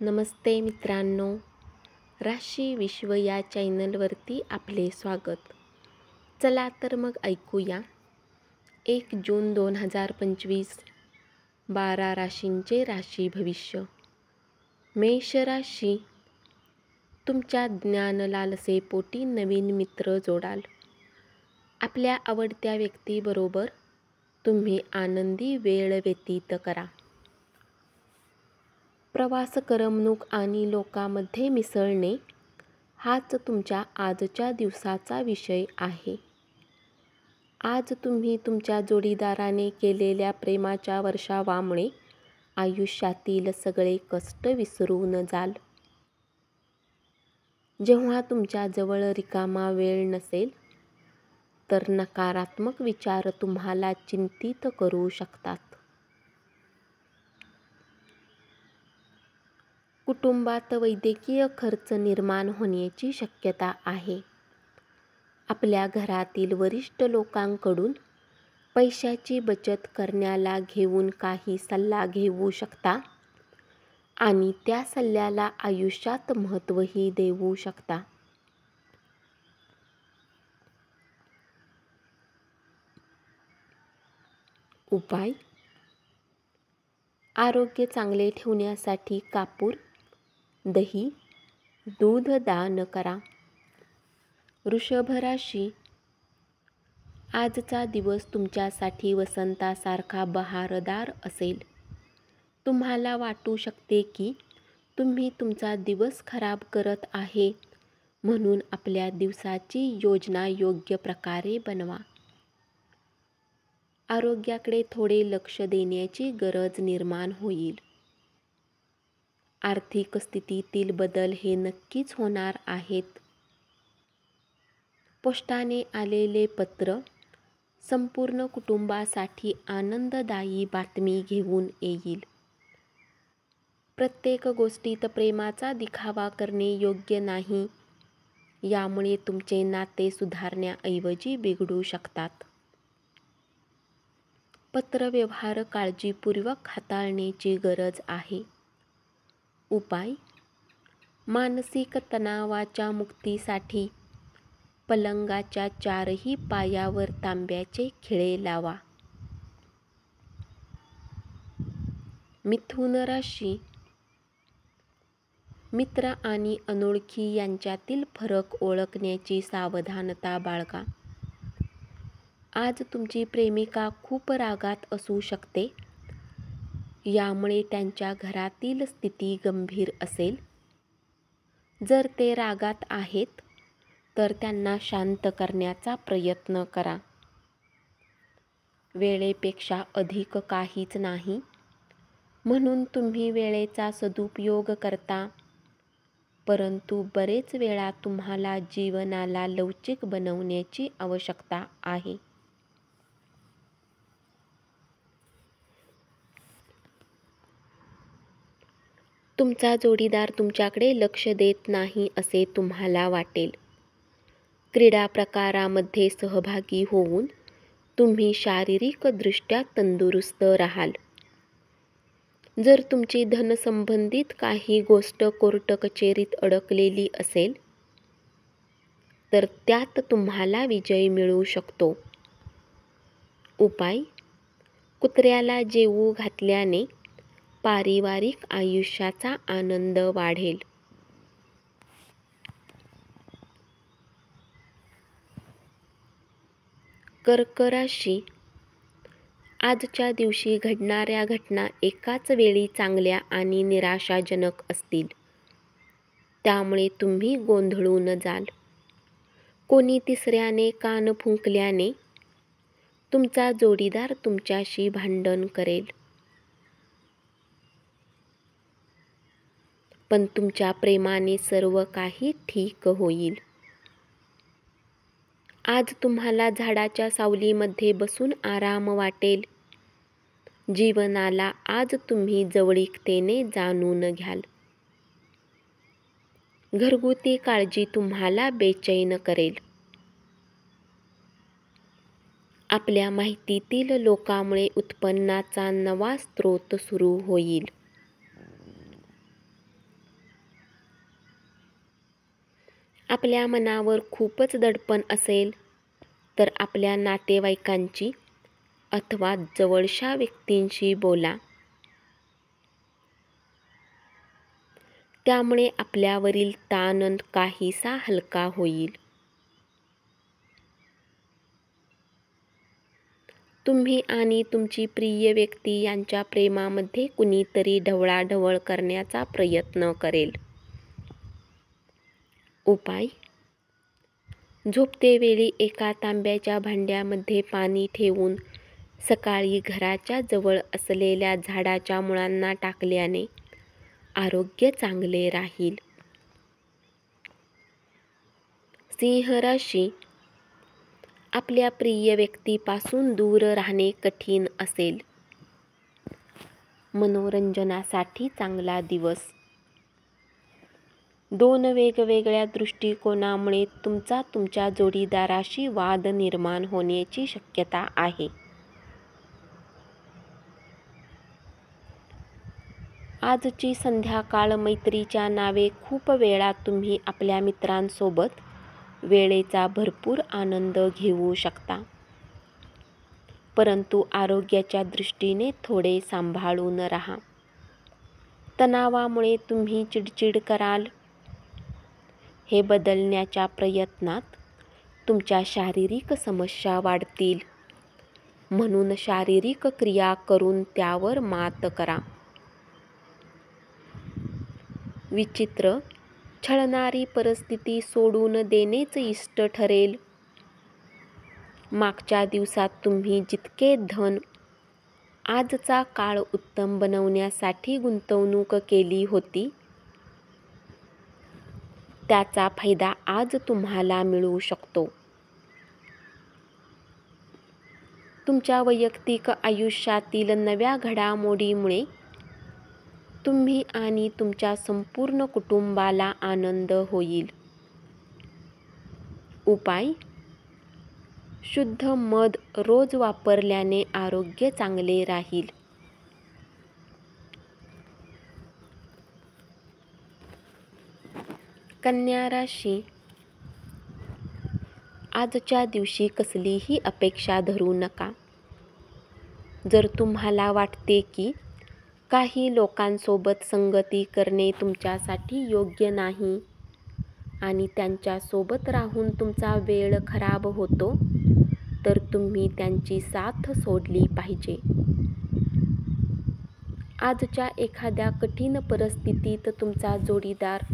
नमस्ते मित्रांनो, राशी विश्व या चॅनलवरती आपले स्वागत. चला तर मग ऐकूया 1 जून 2025 12 राशींचे राशी भविष्य. मेष राशी, तुमच्या ज्ञानलालसेपोटी नवीन मित्र जोडाल. आपल्या आवडत्या व्यक्तीबरोबर तुम्ही आनंदी वेळ व्यतीत करा. प्रवास, करमणूक आणि लोकांमध्ये मिसळणे हाच तुमच्या आजच्या दिवसाचा विषय आहे. आज तुम्ही तुमच्या जोडीदाराने केलेल्या प्रेमाच्या वर्षावामुळे आयुष्यातील सगळे कष्ट विसरून जाल. जेव्हा तुमच्या जवळ रिकामा वेळ नसेल तर नकारात्मक विचार तुम्हाला चिंतित करू शकतात. कुटुंबात वैद्यकीय खर्च निर्माण होण्याची शक्यता आहे. आपल्या घरातील वरिष्ठ लोकांकडून पैशाची बचत करण्याला घेऊन काही सल्ला घेऊ शकता आणि त्या सल्ल्याला आयुष्यात महत्त्वही देऊ शकता. उपाय: आरोग्य चांगले ठेवण्यासाठी कापूर, दही, दूध दान करा. वृषभ राशी, आजचा दिवस तुमच्यासाठी वसंतासारखा बहारदार असेल. तुम्हाला वाटू शकते की तुम्ही तुमचा दिवस खराब करत आहे, म्हणून आपल्या दिवसाची योजना योग्य प्रकारे बनवा. आरोग्याकडे थोडे लक्ष देण्याची गरज निर्माण होईल. आर्थिक स्थितीतील बदल हे नक्कीच होणार आहेत. पोस्टाने आलेले पत्र संपूर्ण कुटुंबासाठी आनंददायी बातमी घेऊन येईल. प्रत्येक गोष्टीत प्रेमाचा दिखावा करणे योग्य नाही, यामुळे तुमचे नाते सुधारण्याऐवजी बिघडू शकतात. पत्रव्यवहार काळजीपूर्वक हाताळण्याची गरज आहे. उपाय: मानसिक तणावाच्या मुक्तीसाठी पलंगाच्या चारही पायावर तांब्याचे खिळे लावा. मिथुन राशी, मित्र आणि अनोळखी यांच्यातील फरक ओळखण्याची सावधानता बाळगा. आज तुमची प्रेमिका खूप रागात असू शकते, यामुळे त्यांच्या घरातील स्थिती गंभीर असेल. जर ते रागात आहेत तर त्यांना शांत करण्याचा प्रयत्न करा. वेळेपेक्षा अधिक काहीच नाही, म्हणून तुम्ही वेळेचा सदुपयोग करता, परंतु बरेच वेळा तुम्हाला जीवनाला लवचिक बनवण्याची आवश्यकता आहे. तुमचा जोडीदार तुमच्याकडे लक्ष देत नाही असे तुम्हाला वाटेल. क्रीडा प्रकारामध्ये सहभागी होऊन तुम्ही शारीरिकदृष्ट्या तंदुरुस्त राहाल. जर तुमची धनसंबंधित काही गोष्ट कोर्ट कचेरीत अडकलेली असेल तर त्यात तुम्हाला विजय मिळू शकतो. उपाय: कुत्र्याला जेवू घातल्याने पारिवारिक आयुष्याचा आनंद वाढेल. कर्क राशी, आजच्या दिवशी घडणाऱ्या घटना एकाच वेळी चांगल्या आणि निराशाजनक असतील, त्यामुळे तुम्ही गोंधळून जाल. कोणी तिसऱ्याने कान फुंकल्याने तुमचा जोडीदार तुमच्याशी भांडण करेल, पण तुमच्या प्रेमाने सर्व काही ठीक होईल. आज तुम्हाला झाडाच्या सावलीमध्ये बसून आराम वाटेल. जीवनाला आज तुम्ही जवळीकतेने जाणून घ्याल. घरगुती काळजी तुम्हाला बेचैन करेल. आपल्या माहितीतील लोकांमुळे उत्पन्नाचा नवा स्रोत सुरू होईल. आपल्या मनावर खूपच दडपण असेल तर आपल्या नातेवाईकांची अथवा जवळच्या व्यक्तींशी बोला. त्यामुळे आपल्यावरील ताण काहीसा हलका होईल. तुम्ही आणि तुमची प्रिय व्यक्ती यांच्या प्रेमामध्ये कुणीतरी ढवळाढवळ करण्याचा प्रयत्न करेल. उपाय: झोपतेवेळी एका तांब्याच्या भांड्यामध्ये पाणी ठेवून सकाळी घराच्या जवळ असलेल्या झाडाच्या मुळांना टाकल्याने आरोग्य चांगले राहील. सिंह राशी: आपल्या प्रिय व्यक्तीपासून दूर राहणे कठीण असेल. मनोरंजनासाठी चांगला दिवस. दोन वेगवेगळ्या दृष्टिकोनामुळे तुमच्या जोडीदाराशी वाद निर्माण होण्याची शक्यता आहे. आजची संध्याकाळ मैत्रीच्या नावे खूप वेळा तुम्ही आपल्या मित्रांसोबत वेळेचा भरपूर आनंद घेऊ शकता. परंतु आरोग्याच्या दृष्टीने थोडे सांभाळून राहा. तणावामुळे तुम्ही चिडचिड कराल. हे बदलण्याच्या प्रयत्नात तुमच्या शारीरिक समस्या वाढतील. म्हणून शारीरिक क्रिया करून त्यावर मात करा. विचित्र, छळणारी परिस्थिती सोडून देणेच इष्ट ठरेल. मागच्या दिवसात तुम्ही जितके धन आजचा काळ उत्तम बनवण्यासाठी गुंतवणूक केली होती, त्याचा फायदा आज तुम्हाला मिळू शकतो. तुमच्या वैयक्तिक आयुष्यातील नव्या घडामोडीमुळे तुम्ही आणि तुमच्या संपूर्ण कुटुंबाला आनंद होईल. उपाय: शुद्ध मध रोज वापरल्याने आरोग्य चांगले राहील. कन्या राशी: आजच्या दिवशी कसलीही अपेक्षा धरू नका. जर तुम्हाला वाटते की काही लोकांसोबत संगती करणे तुमच्यासाठी योग्य नाही आणि त्यांच्यासोबत राहून तुमचा वेळ खराब होतो, तर तुम्ही त्यांची साथ सोडली पाहिजे. आजच्या एखाद्या कठीण परिस्थितीत तुमचा जोडीदार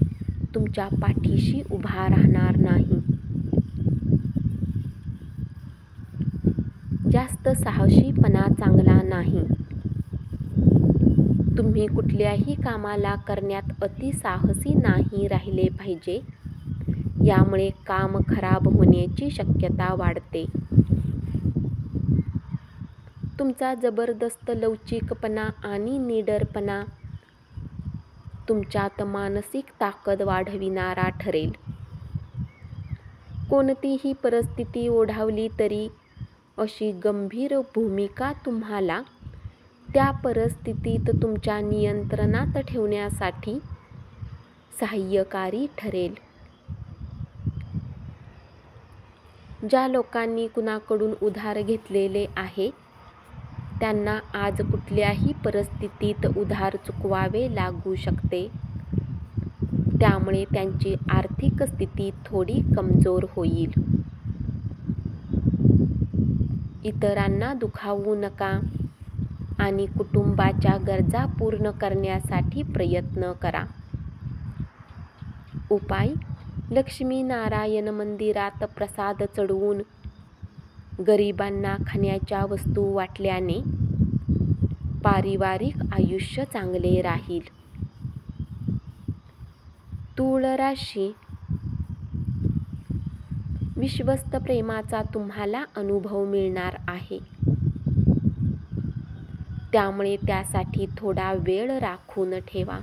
तुमच्या पाठीशी उभा राहणार नाही. जास्त साहसीपणा चांगला नाही. तुम्ही कुठल्याही कामाला करण्यात अतिसाहसी नाही राहिले पाहिजे. यामुळे काम खराब होण्याची शक्यता वाढते. तुमचा जबरदस्त लवचिकपणा आणि निडरपणा तुमच्यात मानसिक ताकद वाढविणारा ठरेल. कोणतीही परिस्थिती ओढावली तरी अशी गंभीर भूमिका तुम्हाला त्या परिस्थितीत तुमच्या नियंत्रणात ठेवण्यासाठी सहाय्यकारी ठरेल. ज्या लोकांनी कुणाकडून उधार घेतलेले आहे, त्यांना आज कुठल्याही परिस्थितीत उधार चुकवावे लागू शकते. त्यामुळे त्यांची आर्थिक स्थिती थोडी कमजोर होईल. इतरांना दुखावू नका आणि कुटुंबाच्या गरजा पूर्ण करण्यासाठी प्रयत्न करा. उपाय: लक्ष्मीनारायण मंदिरात प्रसाद चढवून गरिबांना खाण्याच्या वस्तू वाटल्याने पारिवारिक आयुष्य चांगले राहील. तूळ राशी: विश्वस्त प्रेमाचा तुम्हाला अनुभव मिळणार आहे. त्यामुळे त्यासाठी थोडा वेळ राखून ठेवा.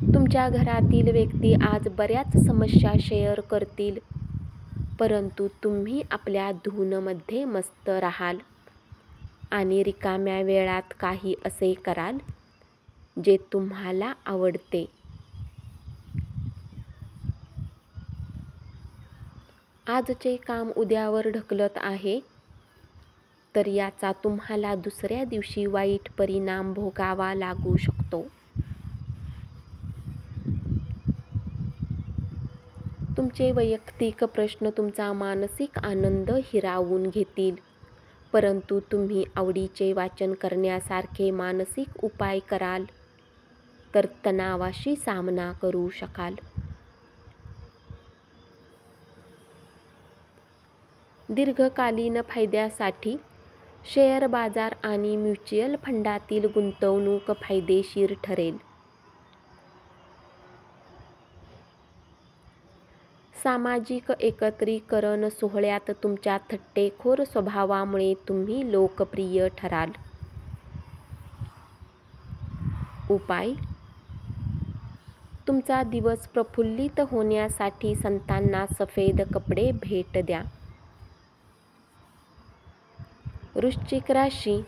तुमच्या घरातील व्यक्ती आज बऱ्याच समस्या शेअर करतील, परंतु तुम्ही आपल्या धूनमध्ये मस्त राहाल आणि रिकाम्या वेळात काही असे कराल जे तुम्हाला आवडते. आजचे काम उद्यावर ढकलत आहे, तर याचा तुम्हाला दुसऱ्या दिवशी वाईट परिणाम भोगावा लागू शकतो. तुमचे वैयक्तिक प्रश्न तुमचा मानसिक आनंद हिरावून घेतील, परंतु तुम्ही आवडीचे वाचन करण्यासारखे मानसिक उपाय कराल तर तणावाशी सामना करू शकाल. दीर्घकालीन फायद्यासाठी शेअर बाजार आणि म्युच्युअल फंडातील गुंतवणूक फायदेशीर ठरेल. सामाजिक एकत्रीकरण सोहळ्यात तुमच्या थट्टेखोर स्वभावामुळे तुम्ही लोकप्रिय ठराल. उपाय: तुमचा दिवस प्रफुल्लित होण्यासाठी संतांना सफेद कपडे भेट द्या. वृश्चिक राशी: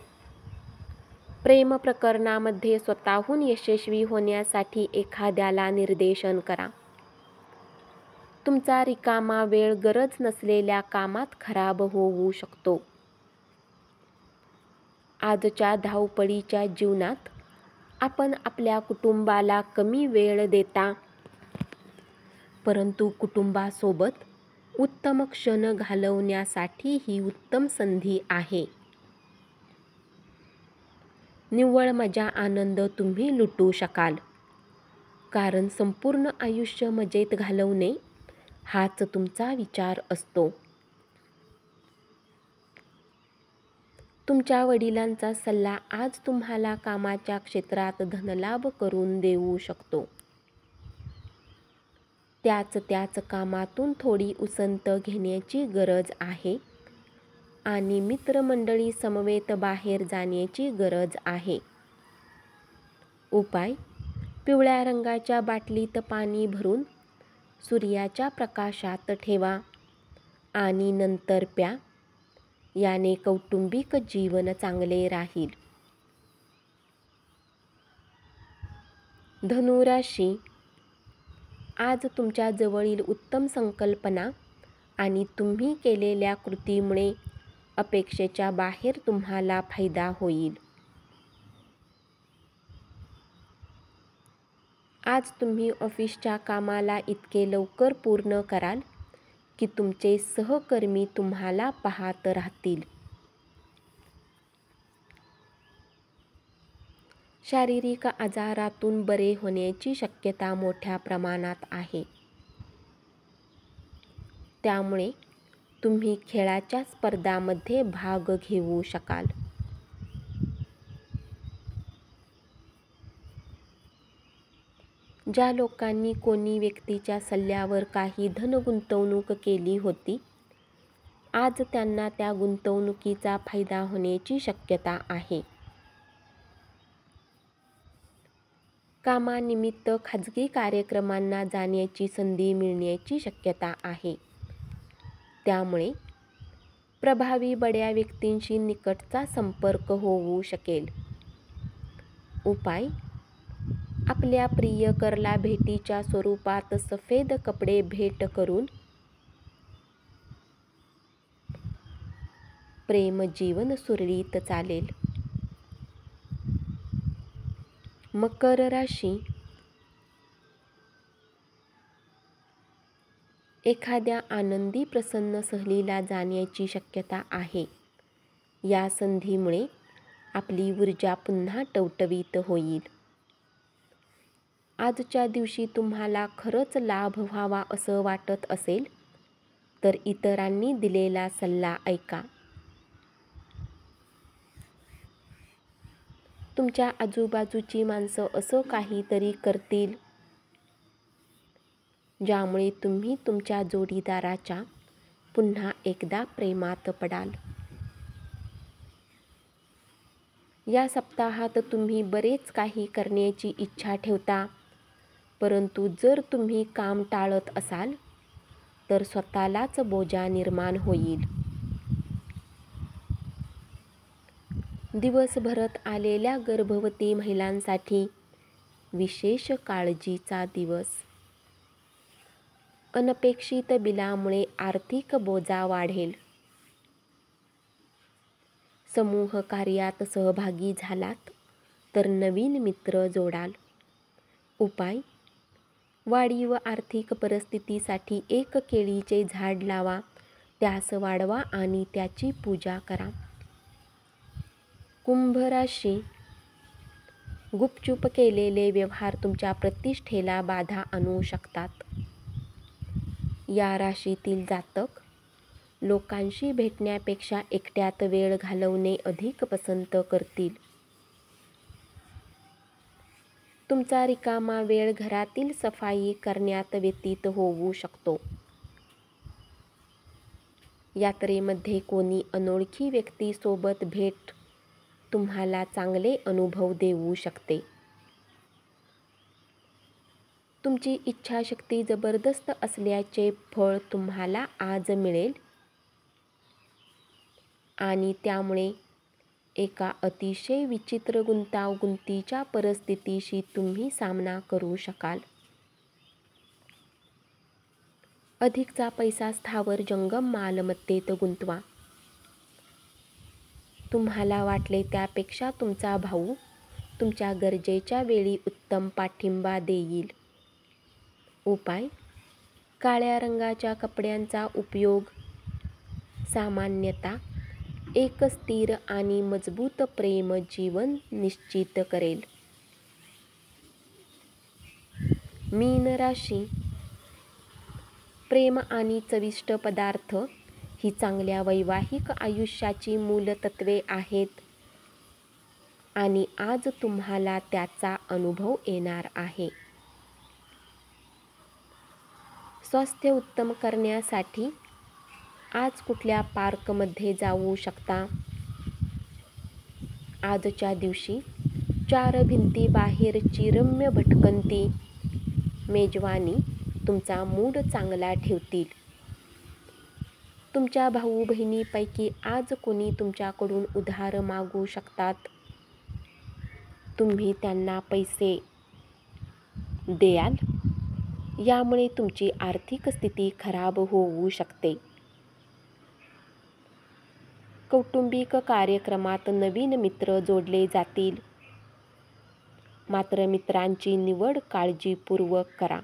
प्रेम प्रकरणामध्ये स्वतःहून यशस्वी होण्यासाठी एखाद्याला निर्देशन करा. तुमचा रिकामा वेळ गरज नसलेल्या कामात खराब होऊ शकतो. आजच्या धावपळीच्या जीवनात आपण आपल्या कुटुंबाला कमी वेळ देता, परंतु कुटुंबासोबत उत्तम क्षण घालवण्यासाठी ही उत्तम संधी आहे. निव्वळ मजा आनंद तुम्ही लुटू शकाल, कारण संपूर्ण आयुष्य मजेत घालवणे हाच तुमचा विचार असतो. तुमच्या वडिलांचा सल्ला आज तुम्हाला कामाच्या क्षेत्रात धनलाभ करून देऊ शकतो. त्याच कामातून थोडी उसंत घेण्याची गरज आहे आणि मित्रमंडळी समवेत बाहेर जाण्याची गरज आहे. उपाय: पिवळ्या रंगाच्या बाटलीत पाणी भरून सूर्याच्या प्रकाशात ठेवा आणि नंतर प्या. याने कौटुंबिक जीवन चांगले राहील. धनु राशी: आज तुमच्या जवळील उत्तम संकल्पना आणि तुम्ही केलेल्या कृतीमुळे अपेक्षेच्या बाहेर तुम्हाला फायदा होईल. आज तुम्ही ऑफिसच्या कामाला इतके लवकर पूर्ण कराल की तुमचे सहकर्मी तुम्हाला पाहत राहतील. शारीरिक आजारातून बरे होण्याची शक्यता मोठ्या प्रमाणात आहे. त्यामुळे तुम्ही खेळाच्या स्पर्धांमध्ये भाग घेऊ शकाल. ज्या लोकांनी कोणी व्यक्तीच्या सल्ल्यावर काही धन गुंतवणूक केली होती, आज त्यांना त्या गुंतवणुकीचा फायदा होण्याची शक्यता आहे. कामानिमित्त खाजगी कार्यक्रमांना जाण्याची संधी मिळण्याची शक्यता आहे. त्यामुळे प्रभावी बड्या व्यक्तींशी निकटचा संपर्क होऊ शकेल. उपाय: आपल्या प्रियकरला भेटीच्या स्वरूपात सफेद कपडे भेट करून प्रेमजीवन सुरळीत चालेल. मकर राशी: एखाद्या आनंदी प्रसन्न सहलीला जाण्याची शक्यता आहे. या संधीमुळे आपली ऊर्जा पुन्हा टवटवीत होईल. आजच्या दिवशी तुम्हाला खरंच लाभ व्हावा असं वाटत असेल तर इतरांनी दिलेला सल्ला ऐका. तुमच्या आजूबाजूची माणसं असं काहीतरी करतील ज्यामुळे तुम्ही तुमच्या जोडीदाराच्या पुन्हा एकदा प्रेमात पडाल. या सप्ताहात तुम्ही बरेच काही करण्याची इच्छा ठेवता, परंतु जर तुम्ही काम टाळत असाल तर स्वतःलाच बोजा निर्माण होईल. दिवसभरात आलेल्या गर्भवती महिलांसाठी विशेष काळजीचा दिवस. अनपेक्षित बिलामुळे आर्थिक बोजा वाढेल. समूह कार्यात सहभागी झालात तर नवीन मित्र जोडाल. उपाय: वाढीव आर्थिक परिस्थितीसाठी एक केळीचे झाड लावा, त्यास वाढवा आणि त्याची पूजा करा. कुंभ राशी: गुपचूप केलेले व्यवहार तुमच्या प्रतिष्ठेला बाधा आणू शकतात. या राशीतील जातक लोकांशी भेटण्यापेक्षा एकट्यात वेळ घालवणे अधिक पसंत करतील. तुमचा रिकामा वेळ घरातील सफाई करण्यात व्यतीत होऊ शकतो. यात्रेमध्ये कोणी अनोळखी व्यक्तीसोबत भेट तुम्हाला चांगले अनुभव देऊ शकते. तुमची इच्छाशक्ती जबरदस्त असल्याचे फळ तुम्हाला आज मिळेल आणि त्यामुळे एका अतिशय विचित्र गुंतागुंतीच्या परिस्थितीशी तुम्ही सामना करू शकाल. अधिकचा पैसा स्थावर जंगम मालमत्तेत गुंतवा. तुम्हाला वाटले त्यापेक्षा तुमचा भाऊ तुमच्या गरजेच्या वेळी उत्तम पाठिंबा देईल. उपाय: काळ्या रंगाच्या कपड्यांचा उपयोग सामान्यतः एक स्थिर आणि मजबूत प्रेम जीवन निश्चित करेल. मीन राशी: प्रेम आणि चविष्ट पदार्थ ही चांगल्या वैवाहिक आयुष्याची मूलतत्वे आहेत आणि आज तुम्हाला त्याचा अनुभव येणार आहे. स्वास्थ्य उत्तम करण्यासाठी आज कुठल्या पार्कमध्ये जाऊ शकता. आजच्या दिवशी 4 भिंतीबाहेरची रम्य भटकंती मेजवानी तुमचा मूड चांगला ठेवतील. तुमच्या भाऊ बहिणीपैकी आज कोणी तुमच्याकडून उधार मागू शकतात. तुम्ही त्यांना पैसे द्याल, यामुळे तुमची आर्थिक स्थिती खराब होऊ शकते. कौटुंबिक कार्यक्रमात नवीन मित्र जोडले जातील, मात्र मित्रांची निवड काळजीपूर्वक करा.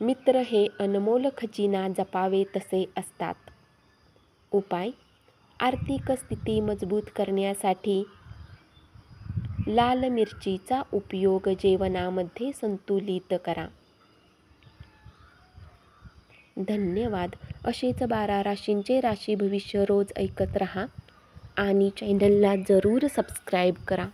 मित्र हे अनमोल खजिना जपावे तसे असतात. उपाय: आर्थिक स्थिती मजबूत करण्यासाठी लाल मिरचीचा उपयोग जेवणामध्ये संतुलित करा. धन्यवाद. असेच 12 राशींचे राशी भविष्य रोज ऐकत रहा आणि चॅनलला जरूर सबस्क्राईब करा.